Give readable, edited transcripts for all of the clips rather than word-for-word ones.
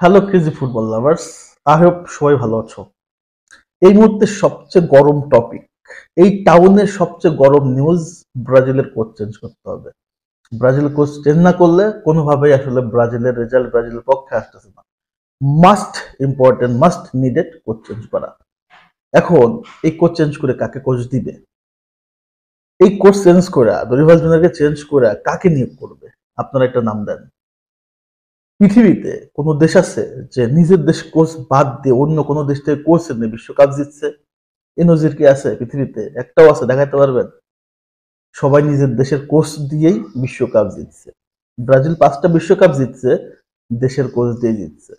Hello crazy football lovers, I hope সবাই ভালো আছো। এই মুহূর্তে সবচেয়ে গরম টপিক, এই টাউনের সবচেয়ে গরম নিউজ, ব্রাজিলের কোচ চেঞ্জ করতে হবে। ব্রাজিল কোচ চেঞ্জ না করলে কোনোভাবেই আসলে ব্রাজিলের রেজাল্ট ব্রাজিলের পক্ষে আসতেছে না। Must important, must needed coach change করা। এখন এই কোচ চেঞ্জ করে কাকে কোচ দিবে? এই কোচ চেঞ্জ করে দরিভাল জুনিয়রকে চেঞ্জ করে কাকে নিয়োগ করবে? আপনারা একটা নাম দেন। পৃথিবীতে কোনো দেশ আছে যে নিজের দেশ কোচ বাদ দিয়ে অন্য কোনো দেশ থেকে কোচ এনে বিশ্বকাপ জিতছে? এই নজির কি আছে পৃথিবীতে? একটাও আছে? দেখাতে পারবেন? সবাই নিজের দেশের কোচ দিয়েই বিশ্বকাপ জিতছে। ব্রাজিল 5টা বিশ্বকাপ জিতছে দেশের কোচ দিয়ে জিতছে।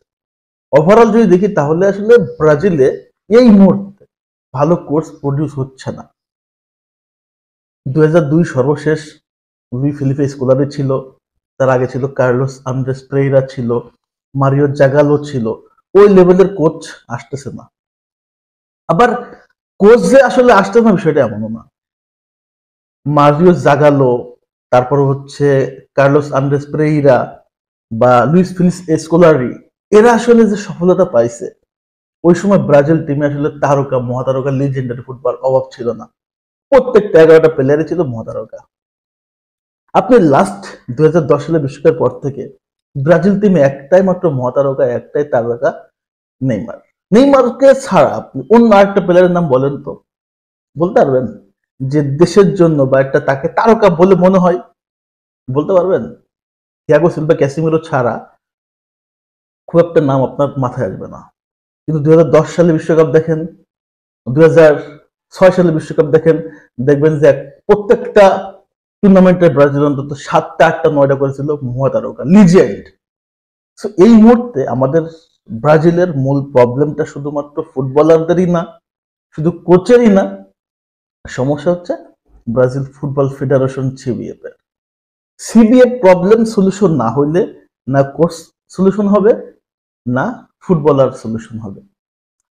ওভারঅল যদি দেখি তাহলে আসলে ব্রাজিলে এই মুহূর্তে ভালো কোচ প্রডিউস হচ্ছে না। 2002 সর্বশেষ লুই ফিলিপে স্কলারি ছিল, তার আগে ছিল কার্লোস আন্দ্রেস পেরেইরা ছিল, মারিও জাগালো ছিল। ওই লেভেলের কোচ আসতেছে না। আবার কোচ যে আসলে আসতেছে না বিষয়টা এমনও না। মারিও জাগালো, তারপর হচ্ছে কার্লোস আন্দ্রেস পেরেইরা বা লুইস ফিলিস স্কলারি, এরা আসলে যে সফলতা পাইছে, ওই সময় ব্রাজিল টিমে আসলে তারকা মহাতারকা লিজেন্ডারি ফুটবল অভাব ছিল না। প্রত্যেকটা 11টা প্লেয়ারই ছিল মহাতারকা। আপনি লাস্ট 2010 সালে বিশ্বকাপের পর থেকে ব্রাজিল টিমে একটাই মাত্র মহাতারকা, একটাই তারকা, নেইমার। নেইমারকে ছাড়া আপনি অন্য আরেকটা প্লেয়ারের নাম বলেন তো, বলতে পারবেন? যে দেশের জন্য বা একটা তাকে তারকা বলে মনে হয়, বলতে পারবেন? থিয়াগো সিলভা, ক্যাসিমিরো ছাড়া খুব একটা নাম আপনার মাথায় আসবে না। কিন্তু 2010 সালে বিশ্বকাপ দেখেন, 2006 সালে বিশ্বকাপ দেখেন, দেখবেন যে প্রত্যেকটা টুর্নামেন্টে ব্রাজিল অন্তত 7টা 8টা 9টা করেছিল মহাতারকা, লিজেন্ড। সো এই মুহূর্তে আমাদের ব্রাজিলের মূল প্রবলেমটা শুধুমাত্র ফুটবলারদেরই না, শুধু কোচেরই না, সমস্যা হচ্ছে ব্রাজিল ফুটবল ফেডারেশন সিবিএফ এর। সিবিএফ প্রবলেম সলিউশন না হইলে না কোচ সলিউশন হবে, না ফুটবলার সলিউশন হবে।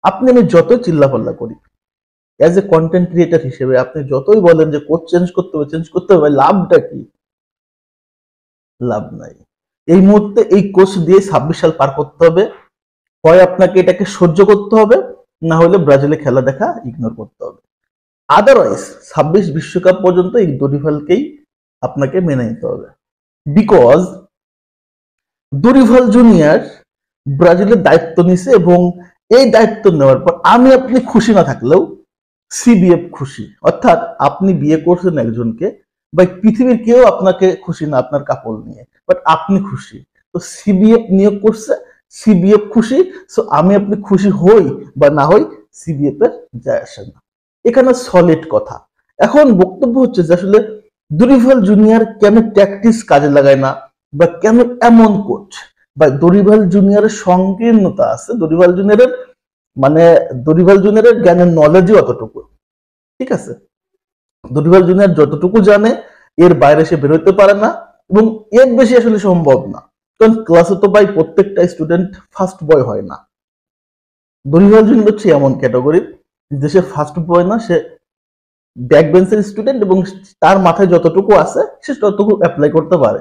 আপনি আমি যতই চিল্লাপাল্লা করি, অ্যাজ এ কন্টেন্ট ক্রিয়েটার হিসেবে আপনি যতই বলেন যে কোচ চেঞ্জ করতে হবে, চেঞ্জ করতে হবে, লাভটা কি? লাভ নাই। এই মুহূর্তে এই কোচ দিয়ে 26 সাল পার করতে হবে। হয় আপনাকে এটাকে সহ্য করতে হবে, না হলে ব্রাজিলে খেলা দেখা ইগনোর করতে হবে। আদারওয়াইজ 26 বিশ্বকাপ পর্যন্ত এই দরিভালকেই আপনাকে মেনে নিতে হবে। বিকজ দরিভাল জুনিয়র ব্রাজিলের দায়িত্ব নিছে, এবং এই দায়িত্ব নেওয়ার পর আমি আপনি খুশি না থাকলেও সিবিএফ খুশি। অর্থাৎ আপনি বিয়ে করছেন একজনকে, বা পৃথিবীর কেউ আপনাকে খুশি না আপনার কাপড় নিয়ে, বাট আপনি খুশি। তো সিবিএফ নিয়োগ করছে, সিবিএফ খুশি। সো আমি আপনি খুশি হই বা না হই, সিবিএফ এর যায় আসে না। এখানে সলিড কথা। এখন বক্তব্য হচ্ছে যে আসলে দরিভাল জুনিয়র কেন ট্যাকটিক্স কাজে লাগায় না, বা কেন এমন কোচ, বা দরিভাল জুনিয়রের সংকীর্ণতা আছে, দরিভাল জুনিয়রের মানে দরিভাল জুনিয়রের জ্ঞানের নলেজই অতটুকু। ঠিক আছে, দরিভাল জুনিয়র যতটুকু জানে এর বাইরে সে বেরোতে পারে না, এবং এর বেশি আসলে সম্ভব না। কারণ ক্লাসে তো ভাই প্রত্যেকটা স্টুডেন্ট ফার্স্ট বয় হয় না। দরিভাল জুনিয়র হচ্ছে এমন ক্যাটাগরির, দেশে ফার্স্ট বয় না, সে ব্যাক বেঞ্চের স্টুডেন্ট, এবং তার মাথায় যতটুকু আছে সে ততটুকু অ্যাপ্লাই করতে পারে।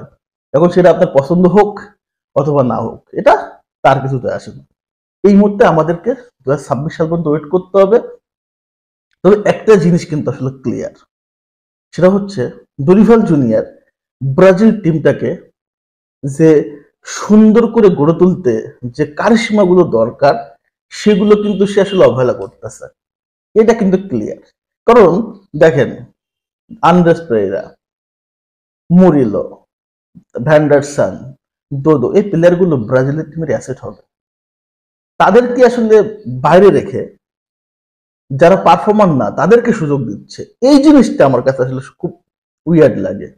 এখন সেটা আপনার পছন্দ হোক অথবা না হোক, এটা তার কিছুতে আসে না। এই মুহূর্তে আমাদেরকে 2026 সাল পর্যন্ত ওয়েট করতে হবে। তবে একটা জিনিস কিন্তু আসলে ক্লিয়ার, সেটা হচ্ছে দরিভাল জুনিয়র ব্রাজিল টিমটাকে যে সুন্দর করে গড়ে তুলতে যে কারিশমাগুলো দরকার, সেগুলো কিন্তু সে আসলে অবহেলা করতেছে। এটা কিন্তু ক্লিয়ার। কারণ দেখেন, আন্দ্রেস পেরেরা, মুরিলো, ভ্যান্ডারসন, দোদো, এই প্লেয়ারগুলো ব্রাজিলের টিমের অ্যাসেট হবে। তাদেরকে আসলে বাইরে রেখে যারা পারফর্মার না তাদেরকে সুযোগ দিচ্ছে, এই জিনিসটা আমার কাছে আসলে খুব উইয়ার্ড লাগে।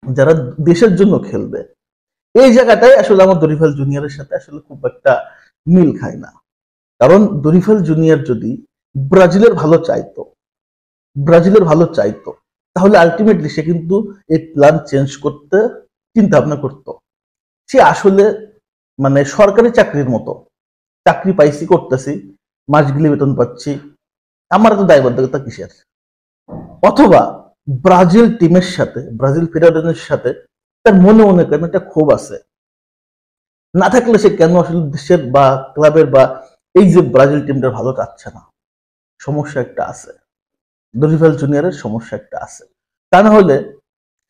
যারা দেশের জন্য খেলবে, এই জায়গাটাই আসলে আমার দরিফাল জুনিয়রের সাথে আসলে খুব একটা মিল খায় না। কারণ দরিফাল জুনিয়র যদি ব্রাজিলের ভালো চাইতো, ব্রাজিলের ভালো চাইতো, তাহলে আলটিমেটলি সে কিন্তু এই প্ল্যান চেঞ্জ করতে চিন্তা ভাবনা করতো। সে আসলে সরকারি চাকরির মতো, চাকরি পাইছি, করতেছি, মাস গেলে বেতন পাচ্ছি, আমার তো দায়বদ্ধতা কিসের? অথবা ব্রাজিল টিমের সাথে, ব্রাজিল ফেডারেশনের সাথে তার মনে মনে কেন একটা ক্ষোভ আছে, না থাকলে সে কেন আসলে দেশের বা ক্লাবের বা এই যে ব্রাজিল টিমটা ভালো চাচ্ছে না? সমস্যা একটা আছে, দরিভাল জুনিয়রের সমস্যা একটা আছে। তা না হলে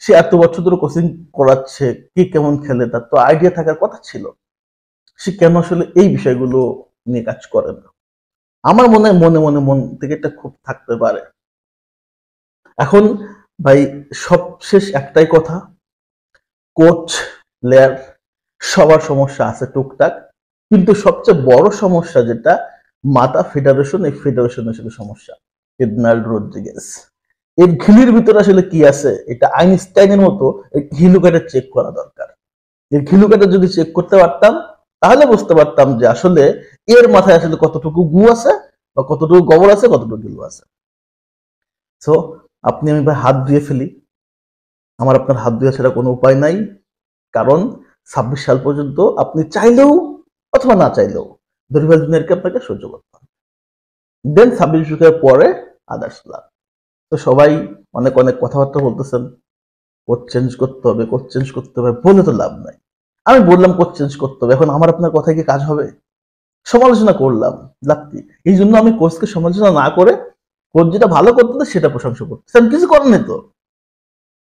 সে এত বছর ধরে কোচিং করাচ্ছে, কে কেমন খেলে তার তো আইডিয়া থাকার কথা ছিল। সে কেন আসলে এই বিষয়গুলো নিয়ে কাজ করে না? আমার মনে হয় মনে মনে মন থেকে একটা খুব থাকতে পারে। এখন ভাই সবশেষ একটাই কথা, কোচ, প্লেয়ার সবার সমস্যা আছে টুকটাক, কিন্তু সবচেয়ে বড় সমস্যা যেটা মাতা ফেডারেশন, এই ফেডারেশনের আসলে সমস্যা। এডনাল্ড রদ্রিগেজ এর ঘিলির ভিতরে আসলে কি আছে এটা আইনস্টাইনের মতো এই ঘিলুকাটা চেক করা দরকার। এই ঘিলুকাটা যদি চেক করতে পারতাম তাহলে বুঝতে পারতাম যে আসলে এর মাথায় আসলে কতটুকু গু আছে বা কতটুকু গোবর আছে, কতটুকু গিলু আছে। সো আপনি আমি ভাই হাত ধুয়ে ফেলি, আমার আপনার হাত ধুয়ে সেটা কোনো উপায় নাই। কারণ 26 সাল পর্যন্ত আপনি চাইলেও অথবা না চাইলেও দরিভাল জুনিয়রকে আপনাকে সহ্য করতে হবে। দেন 26 বিশ্বকাপের পরে আদার্স লাভ। তো সবাই অনেক অনেক কথাবার্তা বলতেছেন, কোচ চেঞ্জ করতে হবে, কোচ চেঞ্জ করতে হবে, বলে তো লাভ নাই। আমি বললাম কোচ চেঞ্জ করতে হবে, এখন আমার আপনার কথায় কি কাজ হবে? সমালোচনা করলাম, লাভ কি? এই জন্য আমি কোচকে সমালোচনা না করে কোচ যেটা ভালো করতে সেটা প্রশংসা করতেছি, আমি কিছু করেন নাই তো।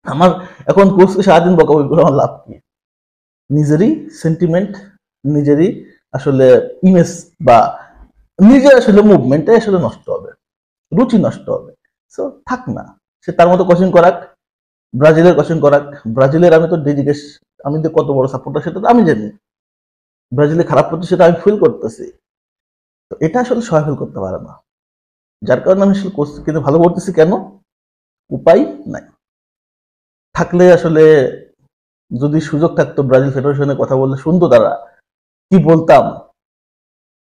আমার এখন কোচকে সারাদিন বকাবকি করে আমার লাভ কি? নিজেরই সেন্টিমেন্ট, নিজেরই আসলে ইমেজ বা নিজের আসলে মুভমেন্টটাই আসলে নষ্ট হবে, রুচি নষ্ট হবে। সো থাক না, সে তার মতো কোচিং করাক, ব্রাজিলের কোচিং করাক। ব্রাজিলের আমি তো ডেডিকেশ, আমি যে কত বড় সাপোর্টার সেটা তো আমি জানি। ব্রাজিলে খারাপ করছে সেটা আমি ফিল করতেছি। তো এটা আসলে সবাই ফিল করতে পারে না, যার কারণে আমি আসলে কোচ কিন্তু ভালো করতেছি কেন? উপায় নাই। থাকলে আসলে যদি সুযোগ থাকতো ব্রাজিল ফেডারেশনের কথা বললে শুনতো তারা, কি বলতাম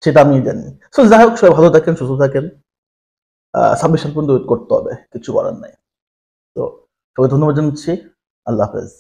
সেটা আমি জানি। সো যাই হোক, সবাই ভালো থাকেন, সুস্থ থাকেন। 26 সাল পর্যন্ত ওয়েট করতে হবে, কিছু করার নাই। তো সবাই ধন্যবাদ জানাচ্ছি। আল্লাহ হাফেজ।